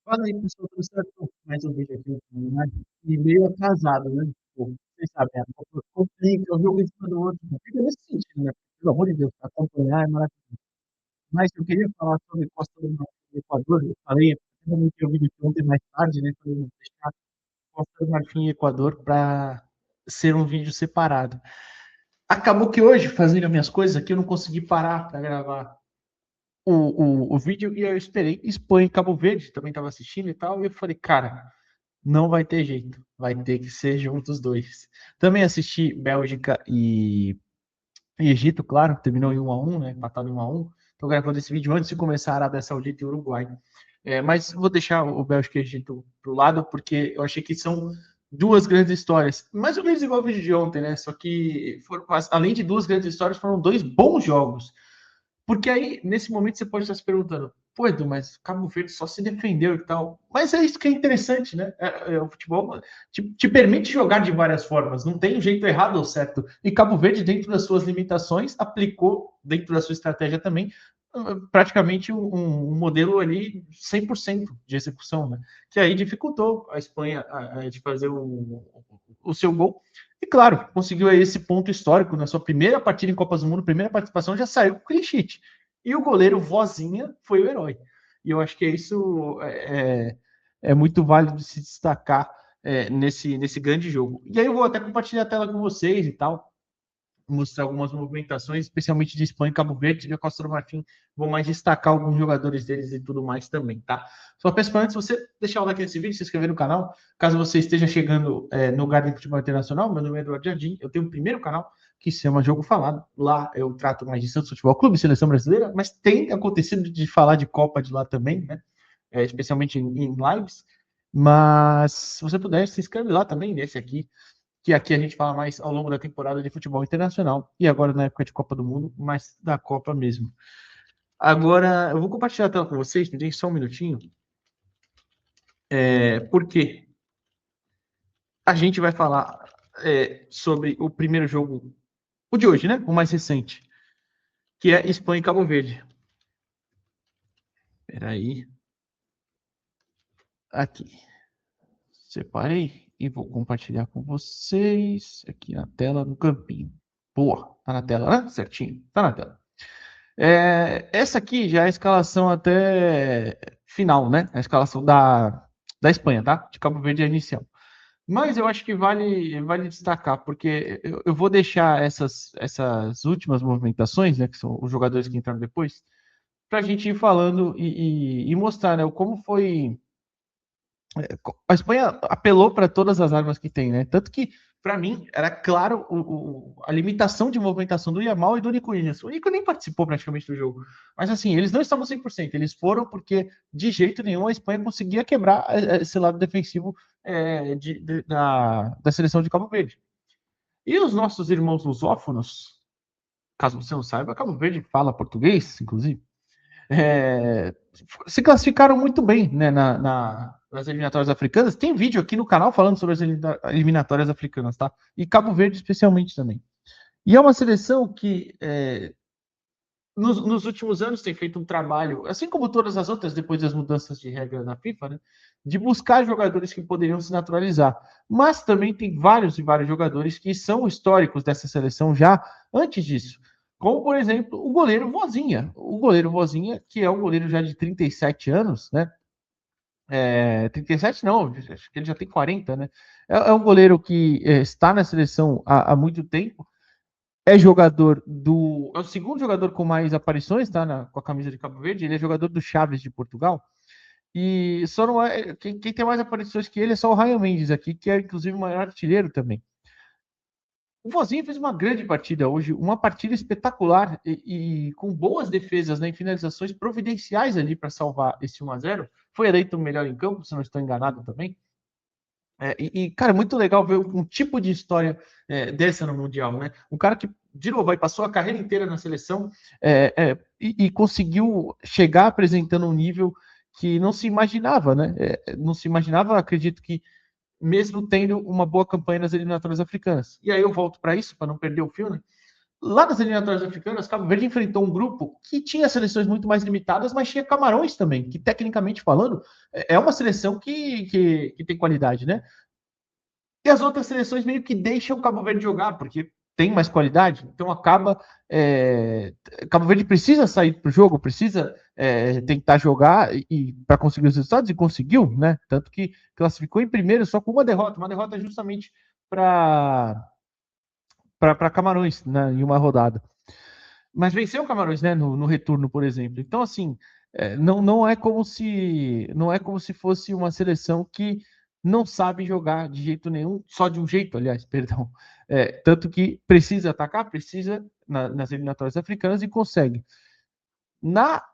Fala aí, pessoal, tudo certo? Mais um vídeo aqui, né? E meio atrasado, né? Pô, vocês sabem, a Copa complica, um jogo em cima do outro, fica nesse sentido, né? Pelo amor de Deus, acompanhar é maravilhoso. Mas eu queria falar sobre Costa do Marfim e Equador. Eu falei, eu não tinha vídeo ontem mais tarde, né? Falei, vou deixar Costa do Marfim e Equador para ser um vídeo separado. Acabou que hoje, fazendo minhas coisas aqui, eu não consegui parar para gravar o vídeo e eu esperei Espanha e Cabo Verde, também estava assistindo e tal, e eu falei, cara, não vai ter jeito, vai ter que ser juntos os dois. Também assisti Bélgica e Egito, claro, terminou em 1-1, né? Empatado em 1-1. Estou gravando esse vídeo antes de começar a Arábia Saudita e Uruguai. Mas vou deixar o Bélgica e Egito pro lado, porque eu achei que são duas grandes histórias. Mais ou menos igual o vídeo de ontem, né? Só que, além de duas grandes histórias, foram dois bons jogos. Porque aí, nesse momento, você pode estar se perguntando, pô, Edu, mas Cabo Verde só se defendeu e tal. Mas é isso que é interessante, né? O futebol te permite jogar de várias formas, não tem um jeito errado ou certo. E Cabo Verde, dentro das suas limitações, aplicou, dentro da sua estratégia também, praticamente um modelo ali 100% de execução, né? Que aí dificultou a Espanha de fazer o seu gol. E claro, conseguiu aí esse ponto histórico na sua primeira partida em Copas do Mundo, primeira participação, já saiu com clean sheet. E o goleiro Vozinha foi o herói. E eu acho que isso é muito válido de se destacar nesse grande jogo. E aí eu vou até compartilhar a tela com vocês e tal, mostrar algumas movimentações, especialmente de Espanha e Cabo Verde, e a Costa do Marfim, vou mais destacar alguns jogadores deles e tudo mais também, tá? Só peço para antes você deixar o like nesse vídeo, se inscrever no canal, caso você esteja chegando no Garden Futebol Internacional, meu nome é Eduardo Jardim, eu tenho um primeiro canal que se chama Jogo Falado, lá eu trato mais de Santos Futebol Clube, Seleção Brasileira, mas tem acontecido de falar de Copa de lá também, né? Especialmente em lives, mas se você puder, se inscreve lá também, nesse aqui, que aqui a gente fala mais ao longo da temporada de futebol internacional e agora na época de Copa do Mundo, mais da Copa mesmo. Agora, eu vou compartilhar a tela com vocês, me deem só um minutinho, porque a gente vai falar sobre o primeiro jogo, o de hoje, né? O mais recente, que é Espanha e Cabo Verde. Espera aí. Aqui. Separei e vou compartilhar com vocês aqui na tela, no campinho. Boa, tá na tela, né? Certinho, tá na tela. Essa aqui já é a escalação até final, né? A escalação da Espanha, tá? De Cabo Verde é inicial. Mas eu acho que vale destacar, porque eu vou deixar essas últimas movimentações, né? Que são os jogadores que entraram depois, para a gente ir falando e mostrar, né? Como foi. A Espanha apelou para todas as armas que tem, né? Tanto que, para mim, era claro a limitação de movimentação do Yamal e do Nico Williams. O Nico nem participou praticamente do jogo. Mas, assim, eles não estavam 100%. Eles foram porque, de jeito nenhum, a Espanha conseguia quebrar esse lado defensivo da seleção de Cabo Verde. E os nossos irmãos lusófonos, caso você não saiba, Cabo Verde fala português, inclusive, se classificaram muito bem, né, nas eliminatórias africanas. Tem vídeo aqui no canal falando sobre as eliminatórias africanas, tá? E Cabo Verde especialmente também. E é uma seleção que nos últimos anos tem feito um trabalho, assim como todas as outras, depois das mudanças de regra na FIFA, né, de buscar jogadores que poderiam se naturalizar. Mas também tem vários e vários jogadores que são históricos dessa seleção já antes disso. Como, por exemplo, o goleiro Vozinha. O goleiro Vozinha, que é um goleiro já de 37 anos, né? 37 não, acho que ele já tem 40, né? É um goleiro que está na seleção há muito tempo, é jogador do. É o segundo jogador com mais aparições, tá? Com a camisa de Cabo Verde. Ele é jogador do Chaves de Portugal. E só não é. Quem tem mais aparições que ele é só o Ryan Mendes aqui, que é inclusive o maior artilheiro também. O Vozinho fez uma grande partida hoje, uma partida espetacular e com boas defesas, né, em finalizações providenciais ali para salvar esse 1-0. Foi eleito o melhor em campo, se não estou enganado também. Cara, é muito legal ver um tipo de história dessa no Mundial, né? Um cara que, de novo, aí passou a carreira inteira na seleção e conseguiu chegar apresentando um nível que não se imaginava, né? Não se imaginava, acredito que, mesmo tendo uma boa campanha nas eliminatórias africanas. E aí eu volto para isso, para não perder o fio, né? Lá nas eliminatórias africanas, Cabo Verde enfrentou um grupo que tinha seleções muito mais limitadas, mas tinha Camarões também, que tecnicamente falando é uma seleção que tem qualidade, né? E as outras seleções meio que deixam o Cabo Verde jogar, porque tem mais qualidade, então acaba. Cabo Verde precisa sair para o jogo, precisa tentar jogar e para conseguir os resultados, e conseguiu, né? Tanto que classificou em primeiro só com uma derrota justamente para Camarões, né, em uma rodada. Mas venceu o Camarões, né, no retorno, por exemplo. Então, assim, não é como se fosse uma seleção que não sabe jogar de jeito nenhum, só de um jeito, aliás, perdão. Tanto que precisa atacar, precisa nas eliminatórias africanas e consegue. Na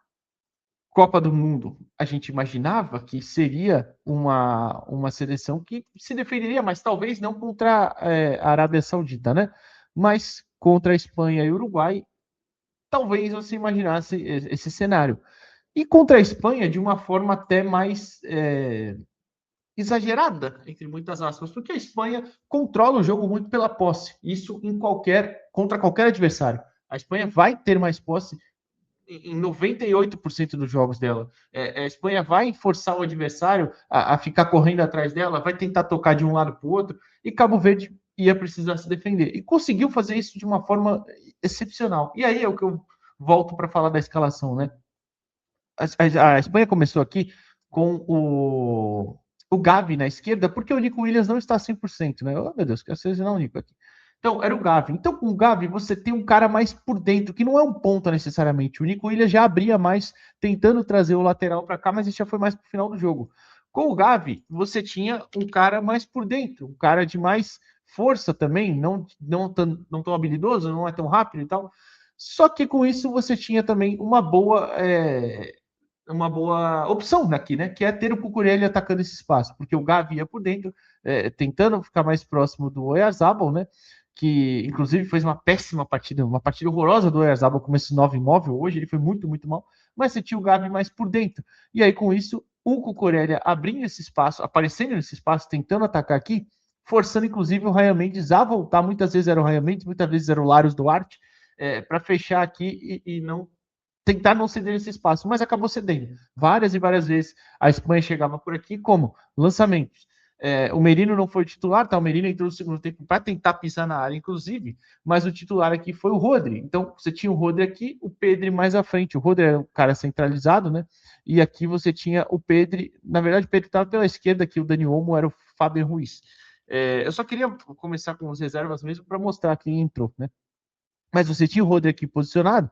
Copa do Mundo, a gente imaginava que seria uma seleção que se defenderia, mas talvez não contra a Arábia Saudita, né? Mas contra a Espanha e o Uruguai, talvez você imaginasse esse cenário. E contra a Espanha, de uma forma até mais exagerada, entre muitas aspas, porque a Espanha controla o jogo muito pela posse. Isso contra qualquer adversário. A Espanha vai ter mais posse em 98% dos jogos dela. A Espanha vai forçar o adversário a ficar correndo atrás dela, vai tentar tocar de um lado para o outro, e Cabo Verde ia precisar se defender. E conseguiu fazer isso de uma forma excepcional. E aí é o que eu volto para falar da escalação, né? A Espanha começou aqui com o Gavi na esquerda, porque o Nico Williams não está 100%, né? Oh, meu Deus, quero selecionar o Nico aqui. Então, era o Gavi. Então, com o Gavi, você tem um cara mais por dentro, que não é um ponta necessariamente. O Nico Williams já abria mais, tentando trazer o lateral para cá, mas isso já foi mais para o final do jogo. Com o Gavi, você tinha um cara mais por dentro, um cara de mais força também, não tão habilidoso, não é tão rápido e tal. Só que com isso você tinha também uma boa opção aqui, né? Que é ter o Cucurella atacando esse espaço, porque o Gavi ia por dentro, tentando ficar mais próximo do Oyarzabal, né? Que inclusive fez uma partida horrorosa do Oyarzabal, como esse 9 imóvel hoje, ele foi muito, muito mal, mas você tinha o Gavi mais por dentro. E aí, com isso, o Cucurella abrindo esse espaço, aparecendo nesse espaço, tentando atacar aqui, forçando inclusive o Ryan Mendes a voltar. Muitas vezes era o Ryan Mendes, muitas vezes era o Larios Duarte, para fechar aqui e não tentar não ceder esse espaço, mas acabou cedendo. Várias e várias vezes a Espanha chegava por aqui como lançamentos. O Merino não foi titular, tá? O Merino entrou no segundo tempo para tentar pisar na área, inclusive, mas o titular aqui foi o Rodri. Então, você tinha o Rodri aqui, o Pedri mais à frente. O Rodri era um cara centralizado, né? E aqui você tinha o Pedri. Na verdade, o Pedri estava pela esquerda, aqui o Dani Olmo era o Fábio Ruiz. Eu só queria começar com as reservas mesmo para mostrar quem entrou, né? Mas você tinha o Rodri aqui posicionado,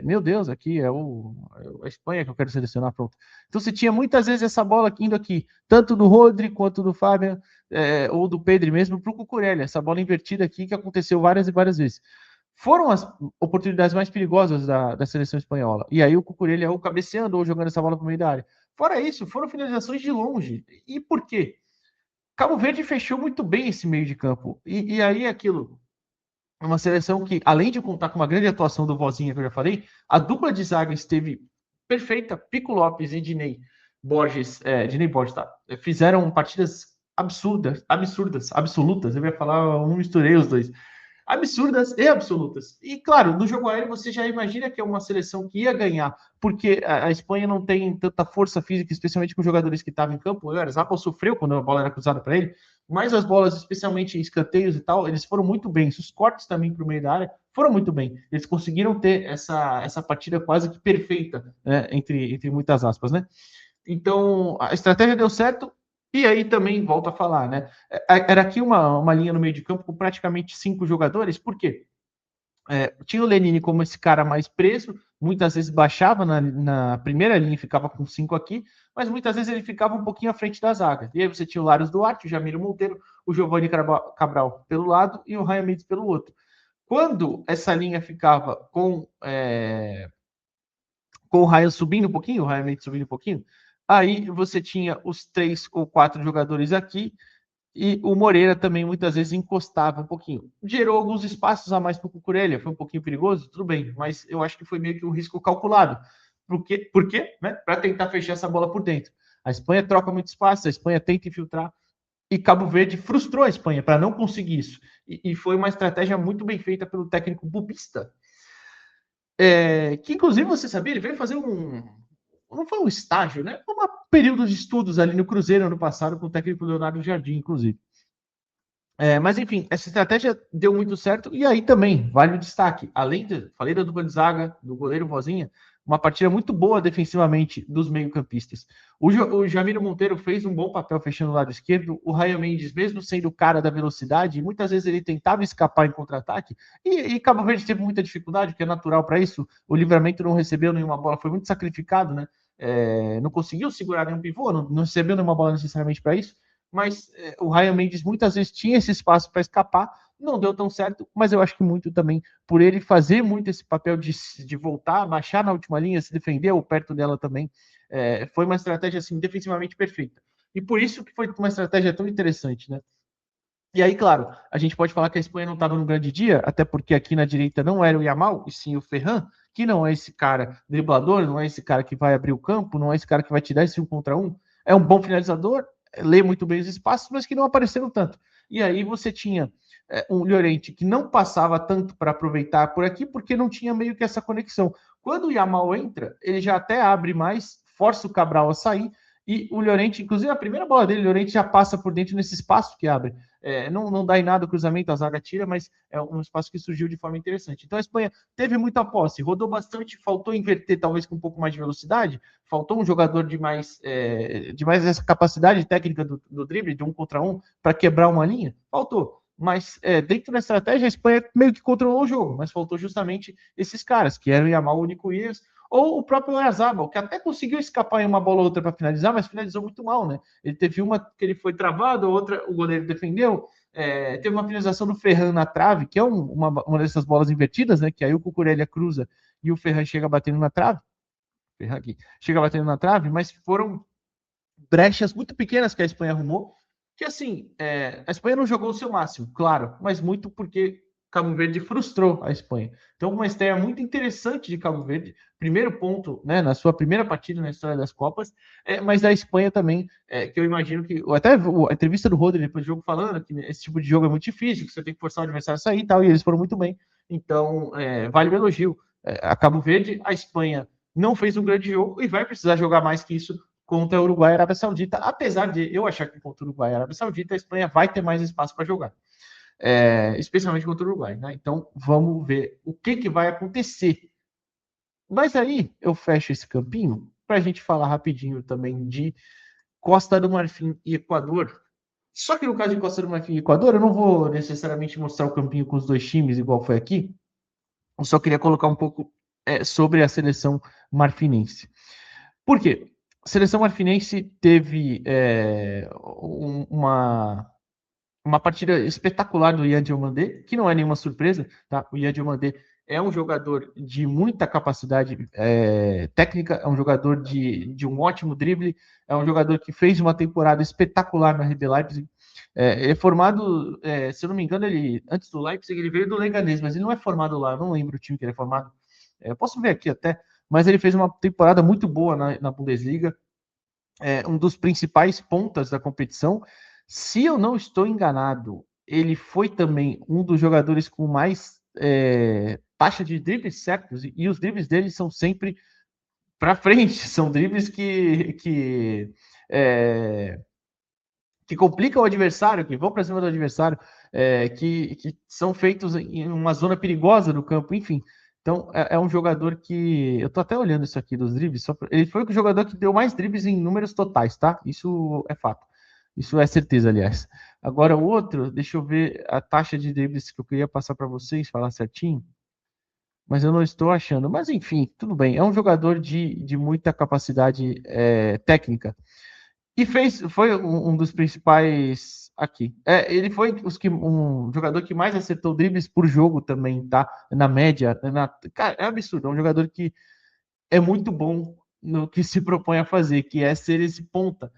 meu Deus, aqui a Espanha que eu quero selecionar, pronto. Então você tinha muitas vezes essa bola indo aqui, tanto do Rodri quanto do Fábio, ou do Pedro mesmo, para o Cucurella, essa bola invertida aqui que aconteceu várias e várias vezes. Foram as oportunidades mais perigosas da seleção espanhola. E aí o Cucurella ou cabeceando ou jogando essa bola para o meio da área. Fora isso, foram finalizações de longe. E por quê? Cabo Verde fechou muito bem esse meio de campo. E aí aquilo, uma seleção que, além de contar com uma grande atuação do Vozinha, que eu já falei, a dupla de zaga esteve perfeita. Pico Lopes e Dinei Borges, tá? Fizeram partidas absurdas, absolutas. Eu ia falar, um misturei os dois. Absurdas e absolutas. E claro, no jogo aéreo você já imagina que é uma seleção que ia ganhar, porque a Espanha não tem tanta força física, especialmente com os jogadores que estavam em campo. O Oyarzabal sofreu quando a bola era cruzada para ele, mas as bolas, especialmente em escanteios e tal, eles foram muito bem. Os cortes também para o meio da área foram muito bem. Eles conseguiram ter essa partida quase que perfeita, né, entre muitas aspas, né? Então, a estratégia deu certo, e aí também volto a falar, né? Era aqui uma linha no meio de campo com praticamente 5 jogadores, por quê? Tinha o Lenine como esse cara mais preso, muitas vezes baixava na primeira linha e ficava com 5 aqui, mas muitas vezes ele ficava um pouquinho à frente da zaga. E aí você tinha o Larios Duarte, o Jamiro Monteiro, o Giovanni Cabral pelo lado e o Ryan Mendes pelo outro. Quando essa linha ficava com o Ryan subindo um pouquinho, o Ryan Mendes subindo um pouquinho, aí você tinha os 3 ou 4 jogadores aqui e o Moreira também muitas vezes encostava um pouquinho. Gerou alguns espaços a mais para o Cucurella, foi um pouquinho perigoso, tudo bem, mas eu acho que foi meio que um risco calculado. Por quê? Né? Para tentar fechar essa bola por dentro. A Espanha troca muito espaço, a Espanha tenta infiltrar, E Cabo Verde frustrou a Espanha para não conseguir isso. E foi uma estratégia muito bem feita pelo técnico Bubista, que inclusive, você sabia, ele veio fazer não foi um estágio, né? Um período de estudos ali no Cruzeiro ano passado com o técnico Leonardo Jardim, inclusive. Mas enfim, essa estratégia deu muito certo. E aí também vale o destaque, além falei da dupla de zaga, do goleiro Vozinha, uma partida muito boa defensivamente dos meio-campistas. O Jamiro Monteiro fez um bom papel fechando o lado esquerdo. O Ryan Mendes, mesmo sendo o cara da velocidade, muitas vezes ele tentava escapar em contra-ataque. E Cabo Verde teve muita dificuldade, porque é natural para isso. O Livramento não recebeu nenhuma bola, foi muito sacrificado, né? Não conseguiu segurar nenhum pivô, não recebeu nenhuma bola necessariamente para isso, mas o Ryan Mendes muitas vezes tinha esse espaço para escapar, não deu tão certo, mas eu acho que muito também por ele fazer muito esse papel de voltar, baixar na última linha, se defender ou perto dela também, foi uma estratégia assim defensivamente perfeita. E por isso que foi uma estratégia tão interessante, né? E aí, claro, a gente pode falar que a Espanha não estava num grande dia, até porque aqui na direita não era o Yamal, e sim o Ferran, que não é esse cara driblador, não é esse cara que vai abrir o campo, não é esse cara que vai te dar esse 1 contra 1. É um bom finalizador, lê muito bem os espaços, mas que não apareceram tanto. E aí você tinha um Llorente que não passava tanto para aproveitar por aqui, porque não tinha meio que essa conexão. Quando o Yamal entra, ele já até abre mais, força o Cabral a sair, e o Llorente, inclusive a primeira bola dele, o Llorente já passa por dentro nesse espaço que abre. Não dá em nada o cruzamento, a zaga tira, mas é um espaço que surgiu de forma interessante. Então a Espanha teve muita posse, rodou bastante, faltou inverter talvez com um pouco mais de velocidade, faltou um jogador de mais essa capacidade técnica do drible, de 1 contra 1, para quebrar uma linha, faltou. Mas dentro da estratégia, a Espanha meio que controlou o jogo, mas faltou justamente esses caras, que eram o Yamal, o Nico Williams, ou o próprio Oyarzabal, que até conseguiu escapar em uma bola ou outra para finalizar, mas finalizou muito mal, né? Ele teve uma que ele foi travado, outra o goleiro defendeu. Teve uma finalização do Ferran na trave, que é uma dessas bolas invertidas, né? Que aí o Cucurella cruza e o Ferran chega batendo na trave. Ferran aqui. Chega batendo na trave, mas foram brechas muito pequenas que a Espanha arrumou, que assim, a Espanha não jogou o seu máximo, claro, mas muito porque Cabo Verde frustrou a Espanha. Então, uma estreia muito interessante de Cabo Verde, primeiro ponto, né, na sua primeira partida na história das Copas, mas da Espanha também, que eu imagino que, até a entrevista do Rodri depois do jogo falando que esse tipo de jogo é muito difícil, que você tem que forçar o adversário a sair e tal, e eles foram muito bem. Então, vale o elogio. A Cabo Verde, a Espanha não fez um grande jogo e vai precisar jogar mais que isso contra o Uruguai e a Arábia Saudita, apesar de eu achar que contra o Uruguai e a Arábia Saudita a Espanha vai ter mais espaço para jogar, especialmente contra o Uruguai, né? Então vamos ver o que vai acontecer. Mas aí eu fecho esse campinho para a gente falar rapidinho também de Costa do Marfim e Equador. Só que no caso de Costa do Marfim e Equador, eu não vou necessariamente mostrar o campinho com os dois times igual foi aqui. Eu só queria colocar um pouco sobre a seleção marfinense. Por quê? A seleção marfinense teve uma partida espetacular do Ian Diomandé, que não é nenhuma surpresa, tá? O Ian Diomandé é um jogador de muita capacidade técnica, é um jogador de um ótimo drible, é um jogador que fez uma temporada espetacular na RB Leipzig. Ele é formado, se eu não me engano, ele antes do Leipzig ele veio do Leganés, mas ele não é formado lá, eu não lembro o time que ele é formado. Eu posso ver aqui até, mas ele fez uma temporada muito boa na Bundesliga, um dos principais pontas da competição. Se eu não estou enganado, ele foi também um dos jogadores com mais taxa de dribles certos, e os dribles dele são sempre para frente, são dribles que complicam o adversário, que vão para cima do adversário, que são feitos em uma zona perigosa do campo, enfim. Então, é um jogador que. Eu tô até olhando isso aqui dos dribles. Ele foi o jogador que deu mais dribles em números totais, tá? Isso é fato. Isso é certeza, aliás. Agora, o outro, deixa eu ver a taxa de dribles que eu queria passar para vocês, falar certinho. Mas eu não estou achando. Mas, enfim, tudo bem. É um jogador de muita capacidade técnica. E foi um dos principais aqui. Ele foi um jogador que mais acertou dribles por jogo também, tá? Na média. Cara, é absurdo. É um jogador que é muito bom no que se propõe a fazer, que é ser esse ponta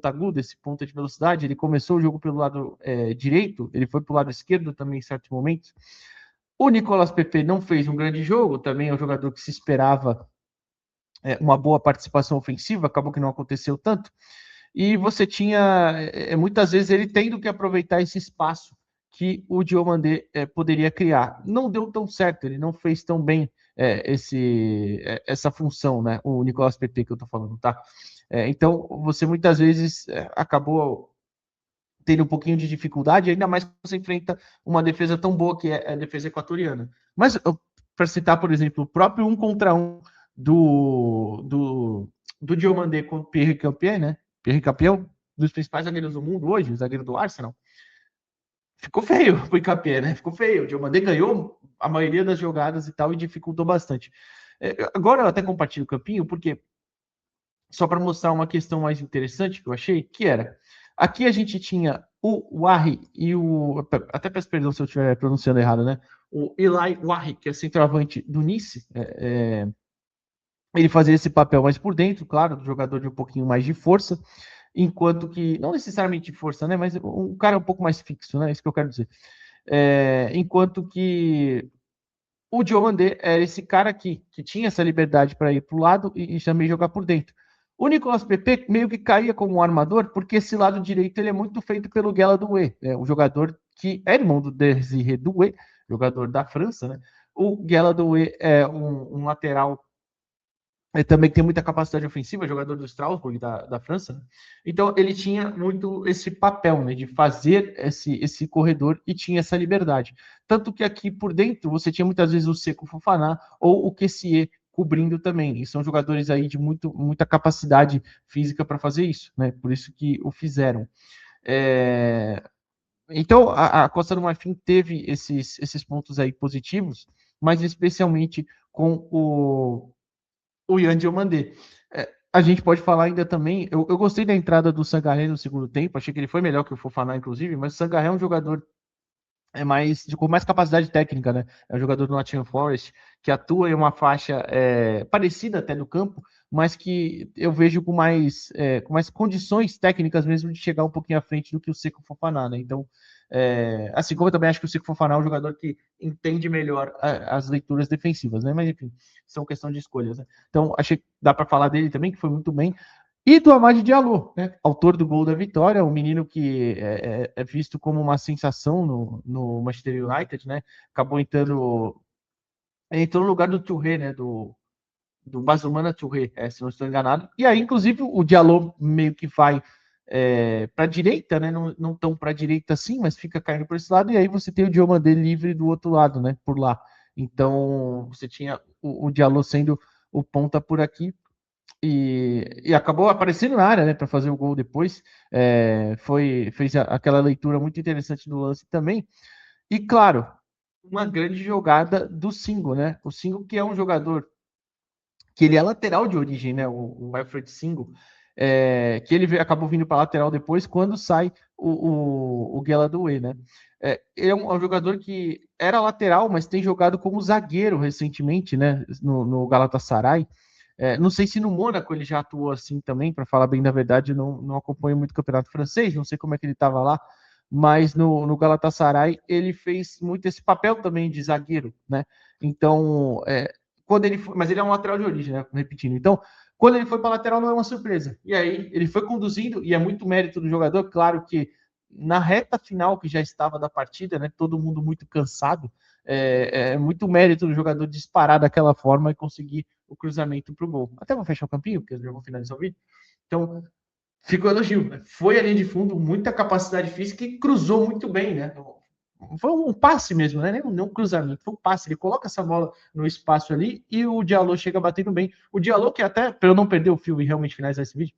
agudo, esse ponta de velocidade. Ele começou o jogo pelo lado direito, ele foi para o lado esquerdo também em certos momentos. O Nicolas Pepe não fez um grande jogo, também é um jogador que se esperava uma boa participação ofensiva, acabou que não aconteceu tanto. e você tinha muitas vezes ele tendo que aproveitar esse espaço que o Diomandé poderia criar. Não deu tão certo, ele não fez tão bem essa função, né? O Nicolas Pepe que eu tô falando, tá? Então, você muitas vezes acabou tendo um pouquinho de dificuldade, ainda mais que você enfrenta uma defesa tão boa que é a defesa equatoriana. Mas, para citar, por exemplo, o próprio 1 contra 1 do Diomandé com o Pierre Campier, né? Pierre Campier é um dos principais zagueiros do mundo hoje, o zagueiro do Arsenal. Ficou feio pro Campier, né? Ficou feio. O Diomandé ganhou a maioria das jogadas e tal e dificultou bastante. Agora eu até compartilho o campinho, porque só para mostrar uma questão mais interessante que eu achei, que era, aqui a gente tinha o Wahi e o, até peço perdão se eu estiver pronunciando errado, né? O Eli Wahi, que é centroavante do Nice, ele fazia esse papel mais por dentro, claro, do jogador de um pouquinho mais de força, enquanto que, não necessariamente de força, né? Mas um cara um pouco mais fixo, né? Isso que eu quero dizer. Enquanto que o Diomandé era esse cara aqui, que tinha essa liberdade para ir para o lado e também jogar por dentro. O Nicolas Pepe meio que caía como um armador, porque esse lado direito ele é muito feito pelo Guela Doué, um jogador que é irmão do Désiré Doué, jogador da França, né? O Guela Doué é um lateral também tem muita capacidade ofensiva, jogador do Strasbourg, da França, né? Então ele tinha muito esse papel, né, de fazer esse corredor e tinha essa liberdade. Tanto que aqui por dentro você tinha muitas vezes o Seco Fofaná ou o Kessié cobrindo também, e são jogadores aí de muita capacidade física para fazer isso, né? Por isso que o fizeram. Então a Costa do Marfim teve esses pontos aí positivos, mas especialmente com o Yan Diomandé. A gente pode falar ainda também. Eu gostei da entrada do Sangaré no segundo tempo, achei que ele foi melhor que o Fofaná, inclusive, mas o Sangaré é um jogador com mais capacidade técnica, né? É um jogador do Nottingham Forest que atua em uma faixa parecida até no campo, mas que eu vejo com mais condições técnicas mesmo de chegar um pouquinho à frente do que o Seco Fofaná, né? Então, assim como eu também acho que o Seco Fofaná é um jogador que entende melhor as leituras defensivas, né? Mas enfim, são questão de escolhas, né? Então, achei que dá para falar dele também, que foi muito bem. E do Amad Diallo, né? Autor do gol da vitória, um menino que é visto como uma sensação no Manchester United, né? Acabou entrou no lugar do Touré, né? Do Basumana Touré, se não estou enganado. E aí, inclusive, o Diallo meio que vai para a direita, né? Não tão para a direita assim, mas fica caindo por esse lado. E aí você tem o Diomandé livre do outro lado, né? Por lá. Então, você tinha o Diallo sendo o ponta por aqui e acabou aparecendo na área, né, para fazer o gol depois. Fez aquela leitura muito interessante do lance também. E claro, uma grande jogada do Singo, né? O Singo que é um jogador que ele é lateral de origem, né? O Alfred Singo, que ele acabou vindo para lateral depois quando sai o Guela Doué, né? Ele é um jogador que era lateral, mas tem jogado como zagueiro recentemente, né? No Galatasaray. Não sei se no Mônaco ele já atuou assim também, para falar bem da verdade, eu não acompanho muito o campeonato francês, não sei como é que ele estava lá, mas no Galatasaray ele fez muito esse papel também de zagueiro, né? Então, quando ele foi, mas ele é um lateral de origem, né? Repetindo. Então, quando ele foi para lateral não é uma surpresa. E aí ele foi conduzindo e é muito mérito do jogador, claro que na reta final que já estava da partida, né? Todo mundo muito cansado. É muito mérito do jogador disparar daquela forma e conseguir o cruzamento para o gol. Até vou fechar o campinho, porque eu já vou finalizar o vídeo. Então, fica o elogio. Né? Foi a linha de fundo, muita capacidade física e cruzou muito bem, né? Foi um passe mesmo, né? Não um cruzamento, foi um passe. Ele coloca essa bola no espaço ali e o Diallo chega batendo bem. O Diallo, que até, para eu não perder o fio e realmente finalizar esse vídeo,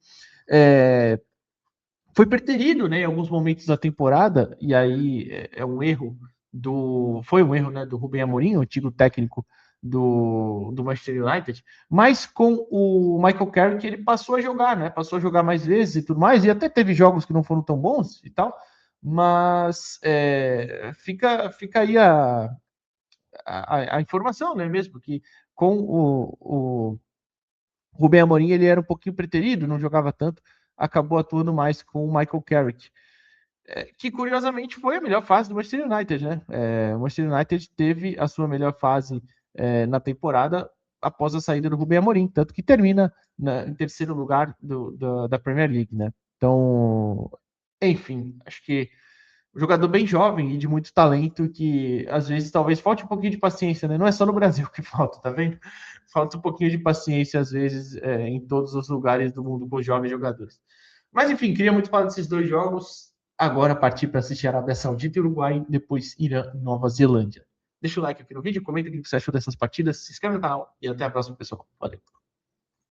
foi preterido, né, em alguns momentos da temporada, e aí um erro foi um erro, né, do Rubem Amorim, o antigo técnico do Manchester United, mas com o Michael Carrick ele passou a jogar, né, passou a jogar mais vezes e tudo mais, e até teve jogos que não foram tão bons e tal, mas fica aí a informação, né, mesmo, que com o Rubem Amorim ele era um pouquinho preterido, não jogava tanto, acabou atuando mais com o Michael Carrick, que curiosamente foi a melhor fase do Manchester United, né? O Manchester United teve a sua melhor fase na temporada após a saída do Rubem Amorim, tanto que termina em terceiro lugar da Premier League, né? Então, enfim, acho que um jogador bem jovem e de muito talento que às vezes talvez falte um pouquinho de paciência, né? Não é só no Brasil que falta, tá vendo? Falta um pouquinho de paciência às vezes em todos os lugares do mundo com jovens jogadores. Mas enfim, queria muito falar desses dois jogos. Agora partir para assistir Arábia Saudita e Uruguai, depois Irã e Nova Zelândia. Deixa o like aqui no vídeo, comenta o que você achou dessas partidas, se inscreve no canal e até a próxima, pessoal. Valeu.